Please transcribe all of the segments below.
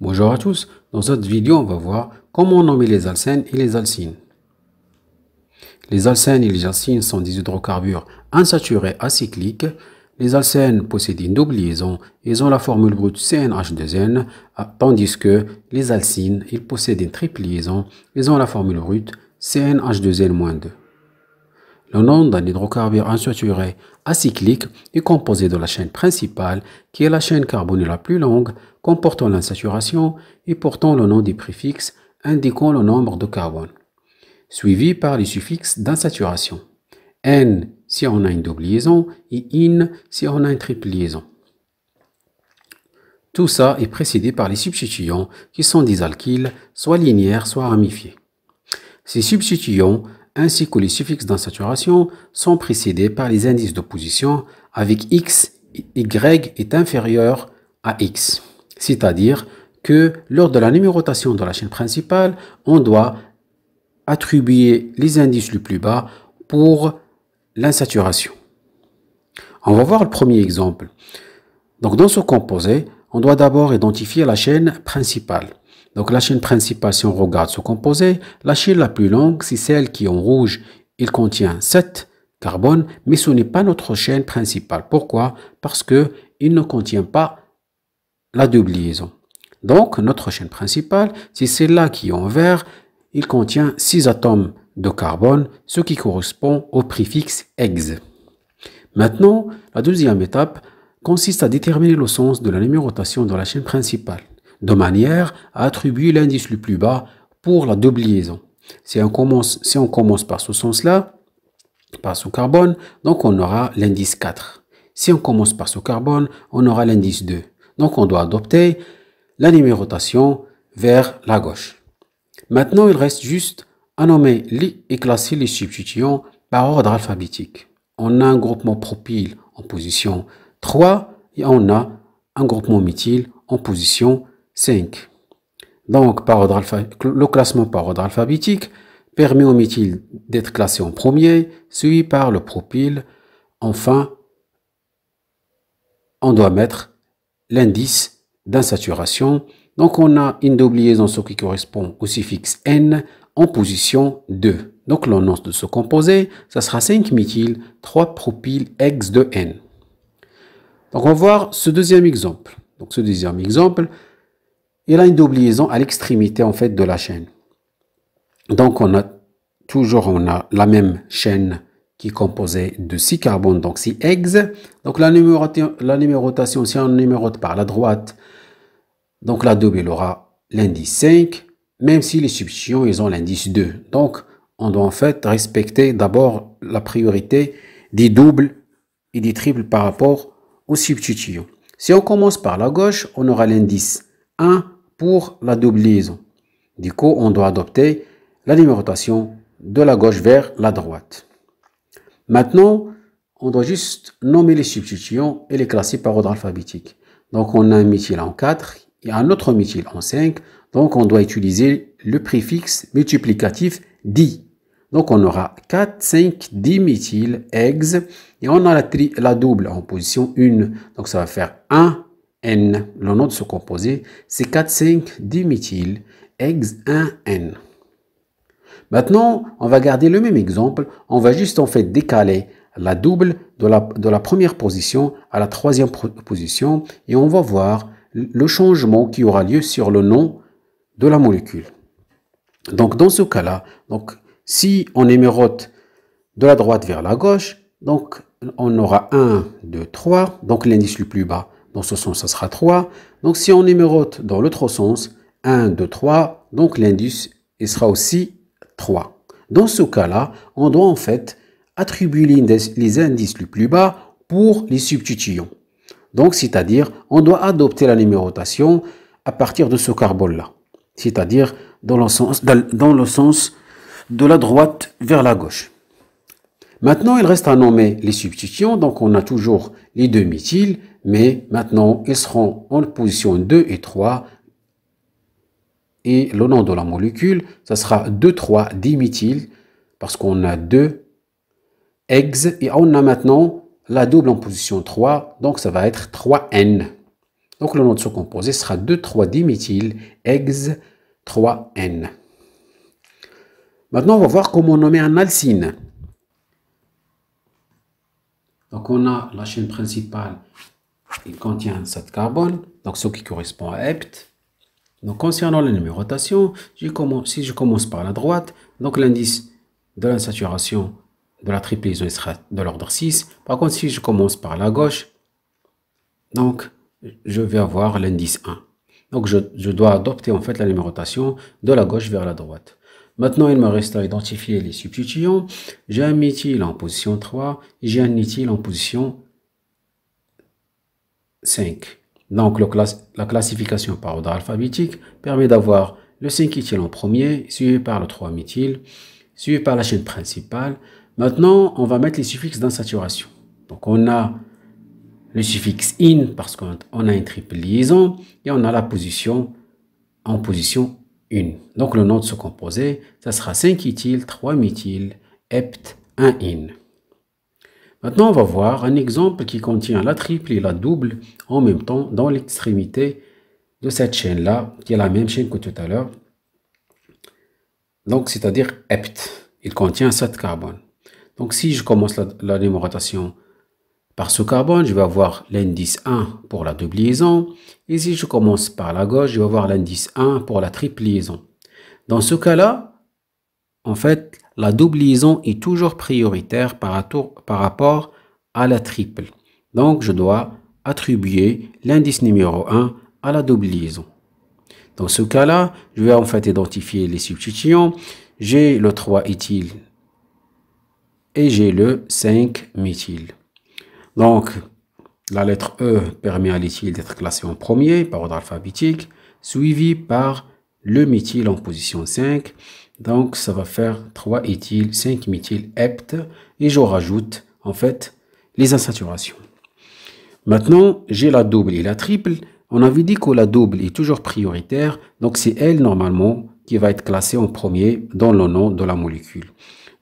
Bonjour à tous, dans cette vidéo on va voir comment nommer les alcènes et les alcynes. Les alcènes et les alcynes sont des hydrocarbures insaturés acycliques. Les alcènes possèdent une double liaison, ils ont la formule brute CnH2n, tandis que les alcynes ils possèdent une triple liaison, ils ont la formule brute CnH2n-2. Le nom d'un hydrocarbure insaturé acyclique est composé de la chaîne principale, qui est la chaîne carbonée la plus longue, comportant l'insaturation et portant le nom des préfixes indiquant le nombre de carbone, suivi par les suffixes d'insaturation. N si on a une double liaison et IN si on a une triple liaison. Tout ça est précédé par les substituants qui sont des alkyles, soit linéaires, soit ramifiés. Ces substituants ainsi que les suffixes d'insaturation sont précédés par les indices d'opposition avec X, Y est inférieur à X. C'est-à-dire que lors de la numérotation de la chaîne principale, on doit attribuer les indices les plus bas pour l'insaturation. On va voir le premier exemple. Donc dans ce composé, on doit d'abord identifier la chaîne principale. Donc la chaîne principale, si on regarde ce composé, la chaîne la plus longue, c'est celle qui est en rouge. Il contient 7 carbones, mais ce n'est pas notre chaîne principale. Pourquoi? Parce qu'il ne contient pas la double liaison. Donc notre chaîne principale, c'est celle-là qui est en vert. Il contient 6 atomes de carbone, ce qui correspond au préfixe ex. Maintenant, la deuxième étape consiste à déterminer le sens de la numérotation de la chaîne principale, de manière à attribuer l'indice le plus bas pour la double liaison. Si on commence par ce sens-là, par ce carbone, donc on aura l'indice 4. Si on commence par ce carbone, on aura l'indice 2. Donc on doit adopter la numérotation vers la gauche. Maintenant, il reste juste à nommer et classer les substituants par ordre alphabétique. On a un groupement propyle en position 3 et on a un groupement méthyle en position 5. Donc, le classement par ordre alphabétique permet au méthyle d'être classé en premier, suivi par le propyle. Enfin, on doit mettre l'indice d'insaturation. Donc, on a une double liaison, ce qui correspond au suffixe N en position 2. Donc, le nom de ce composé, ça sera 5-méthyle, 3-propyle, ex de N. Donc, on va voir ce deuxième exemple. Donc, ce deuxième exemple, il a une double liaison à l'extrémité en fait de la chaîne. Donc, on a la même chaîne qui est composée de 6 carbones, donc 6 ex. Donc, la numérotation, si on numérote par la droite, donc la double, il aura l'indice 5, même si les substituants, ils ont l'indice 2. Donc, on doit en fait respecter d'abord la priorité des doubles et des triples par rapport aux substituants. Si on commence par la gauche, on aura l'indice 1 pour la double liaison. Du coup, on doit adopter la numérotation de la gauche vers la droite. Maintenant, on doit juste nommer les substituants et les classer par ordre alphabétique. Donc, on a un méthyle en 4 et un autre méthyle en 5. Donc, on doit utiliser le préfixe multiplicatif di. Donc, on aura 4, 5, 10 méthyle ex et on a la double en position 1. Donc, ça va faire 1 N. Le nom de ce composé, c'est 4, 5, 10 méthyle ex 1 N. Maintenant, on va garder le même exemple. On va juste en fait décaler la double de la première position à la troisième position et on va voir le changement qui aura lieu sur le nom de la molécule. Donc, dans ce cas-là, si on numérote de la droite vers la gauche, donc on aura 1, 2, 3, donc l'indice le plus bas, dans ce sens, ça sera 3. Donc, si on numérote dans l'autre sens, 1, 2, 3, donc l'indice il sera aussi 3. Dans ce cas-là, on doit en fait attribuer les indices les plus bas pour les substituants. Donc, c'est-à-dire, on doit adopter la numérotation à partir de ce carbone-là. C'est-à-dire dans le sens de la droite vers la gauche. Maintenant, il reste à nommer les substituants. Donc, on a toujours les deux méthyles, mais maintenant, ils seront en position 2 et 3. Et le nom de la molécule, ça sera 2,3-diméthyle, parce qu'on a 2 ex, et on a maintenant la double en position 3, donc ça va être 3N. Donc le nom de ce composé sera 2,3-diméthyl-hex-3N. Maintenant, on va voir comment nommer un alcyne. Donc on a la chaîne principale, il contient 7 carbones, donc ce qui correspond à hept. Donc concernant la numérotation, si je commence par la droite, donc l'indice de la saturation de la triple liaison sera de l'ordre 6. Par contre, si je commence par la gauche, donc je vais avoir l'indice 1. Donc je dois adopter en fait la numérotation de la gauche vers la droite. Maintenant, il me reste à identifier les substituants. J'ai un méthyle en position 3 et j'ai un éthyle en position 5. Donc la classification par ordre alphabétique permet d'avoir le 5-éthyle en premier, suivi par le 3-méthyle, suivi par la chaîne principale. Maintenant, on va mettre les suffixes d'insaturation. Donc on a le suffixe in parce qu'on a une triple liaison et on a la position en position 1. Donc le nom de ce composé, ça sera 5-éthyle, 3-méthyle, hept, 1-in. Maintenant, on va voir un exemple qui contient la triple et la double en même temps dans l'extrémité de cette chaîne-là, qui est la même chaîne que tout à l'heure. Donc, c'est-à-dire hept. Il contient 7 carbones. Donc, si je commence la numérotation par ce carbone, je vais avoir l'indice 1 pour la double liaison. Et si je commence par la gauche, je vais avoir l'indice 1 pour la triple liaison. Dans ce cas-là, en fait, la double liaison est toujours prioritaire par rapport à la triple. Donc, je dois attribuer l'indice numéro 1 à la double liaison. Dans ce cas-là, je vais en fait identifier les substituants. J'ai le 3-éthyle et j'ai le 5-méthyle. Donc, la lettre E permet à l'éthyle d'être classé en premier par ordre alphabétique, suivi par le méthyle en position 5. Donc, ça va faire 3-éthyle, 5-méthyle, hept. Et je rajoute, en fait, les insaturations. Maintenant, j'ai la double et la triple. On avait dit que la double est toujours prioritaire. Donc, c'est elle, normalement, qui va être classée en premier dans le nom de la molécule.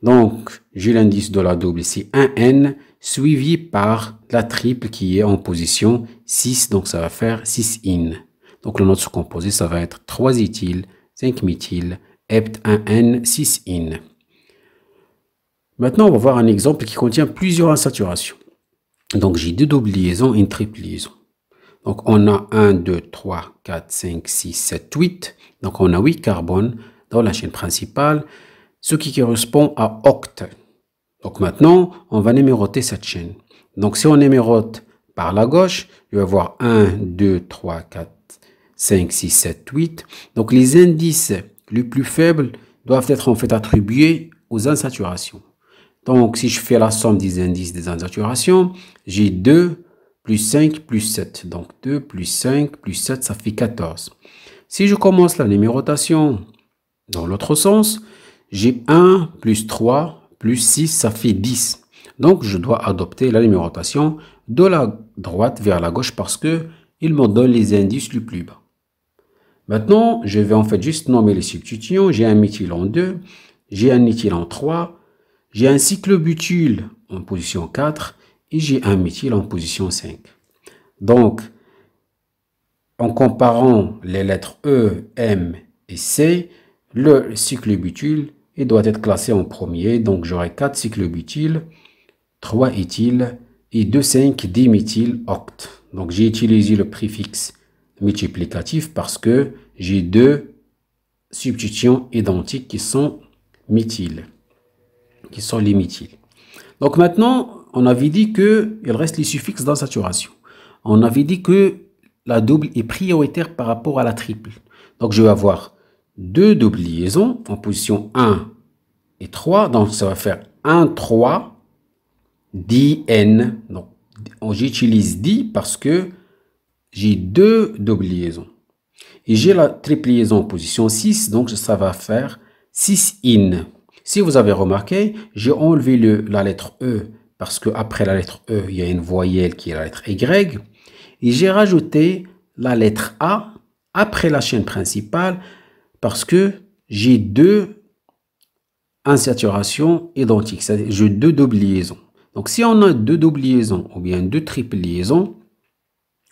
Donc, j'ai l'indice de la double, c'est 1N, suivi par la triple qui est en position 6. Donc, ça va faire 6-in. Donc, le nom de ce composé, ça va être 3-éthyle, 5-méthyle, hept 1N, 6-in. Maintenant, on va voir un exemple qui contient plusieurs insaturations. Donc, j'ai deux doubles liaisons et une triple liaison. Donc, on a 1, 2, 3, 4, 5, 6, 7, 8. Donc, on a 8 carbones dans la chaîne principale, ce qui correspond à oct. Donc, maintenant, on va numéroter cette chaîne. Donc, si on numérote par la gauche, je vais avoir 1, 2, 3, 4, 5, 6, 7, 8. Donc, les indices les plus faibles doivent être en fait attribués aux insaturations. Donc, si je fais la somme des indices des insaturations, j'ai 2 plus 5 plus 7. Donc, 2 plus 5 plus 7, ça fait 14. Si je commence la numérotation dans l'autre sens, j'ai 1 plus 3 plus 6, ça fait 10. Donc, je dois adopter la numérotation de la droite vers la gauche parce que il me donne les indices les plus bas. Maintenant, je vais en fait juste nommer les substituants. J'ai un méthyle en 2, j'ai un éthyle en 3, j'ai un cyclobutyle en position 4 et j'ai un méthyle en position 5. Donc, en comparant les lettres E, M et C, le cyclobutyle doit être classé en premier. Donc, j'aurai 4 cyclobutyles, 3 éthyles et 2,5-diméthyl oct. Donc, j'ai utilisé le préfixe multiplicatif parce que j'ai deux substitutions identiques qui sont méthyles, qui sont les méthyles. Donc, maintenant, on avait dit qu'il reste les suffixes d'insaturation. On avait dit que la double est prioritaire par rapport à la triple. Donc, je vais avoir deux doubles liaisons en position 1 et 3. Donc, ça va faire 1, 3, DN. Donc, j'utilise di parce que j'ai deux doubles liaisons. Et j'ai la triple liaison en position 6. Donc, ça va faire 6 in. Si vous avez remarqué, j'ai enlevé la lettre E parce qu'après la lettre E, il y a une voyelle qui est la lettre Y. Et j'ai rajouté la lettre A après la chaîne principale parce que j'ai deux insaturations identiques, c'est-à-dire j'ai deux doubles liaisons. Donc, si on a deux doubles liaisons ou bien deux triples liaisons,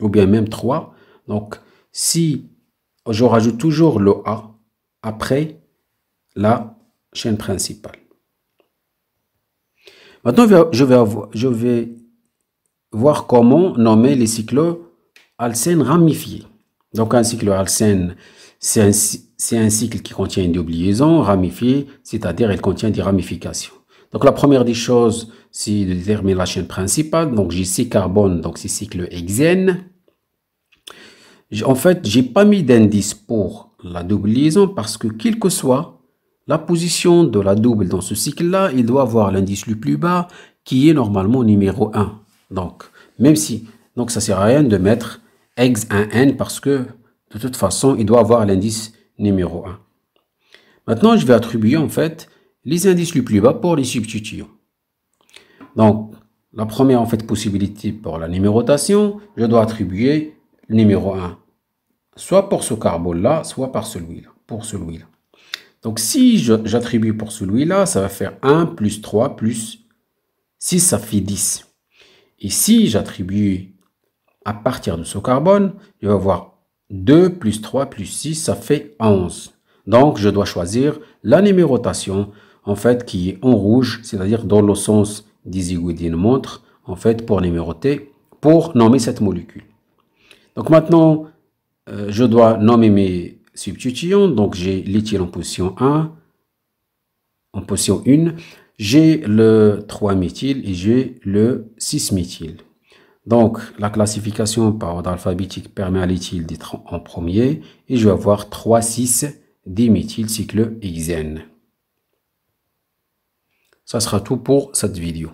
ou bien même 3, Donc, si je rajoute toujours le A après la chaîne principale. Maintenant, je vais voir comment nommer les cycloalcènes ramifiés. Donc, un cycloalcène, c'est un cycle qui contient une double liaison ramifiée, c'est-à-dire il contient des ramifications. Donc, la première des choses, c'est de déterminer la chaîne principale. Donc, j'ai 6 carbones, donc c'est cycle hexène. En fait, j'ai pas mis d'indice pour la double liaison parce que, quelle que soit la position de la double dans ce cycle-là, il doit avoir l'indice le plus bas qui est normalement numéro 1. Donc, même si, donc ça sert à rien de mettre hex 1n parce que de toute façon, il doit avoir l'indice numéro 1. Maintenant, je vais attribuer en fait les indices les plus bas pour les substituants. Donc, la première en fait possibilité pour la numérotation, je dois attribuer le numéro 1, soit pour ce carbone-là, soit par celui-là, pour celui-là. Donc, si j'attribue pour celui-là, ça va faire 1 plus 3 plus 6, ça fait 10. Et si j'attribue à partir de ce carbone, je vais avoir 2 plus 3 plus 6, ça fait 11. Donc, je dois choisir la numérotation, en fait, qui est en rouge, c'est-à-dire dans le sens des aiguilles d'une montre, en fait, pour numéroter, pour nommer cette molécule. Donc, maintenant, je dois nommer mes substituants. Donc, j'ai l'éthyle en position 1, en position 1. J'ai le 3-méthyl et j'ai le 6-méthyl. Donc, la classification par ordre alphabétique permet à l'éthyle d'être en premier. Et je vais avoir 3,6-diméthyl cyclohexène. Ça sera tout pour cette vidéo.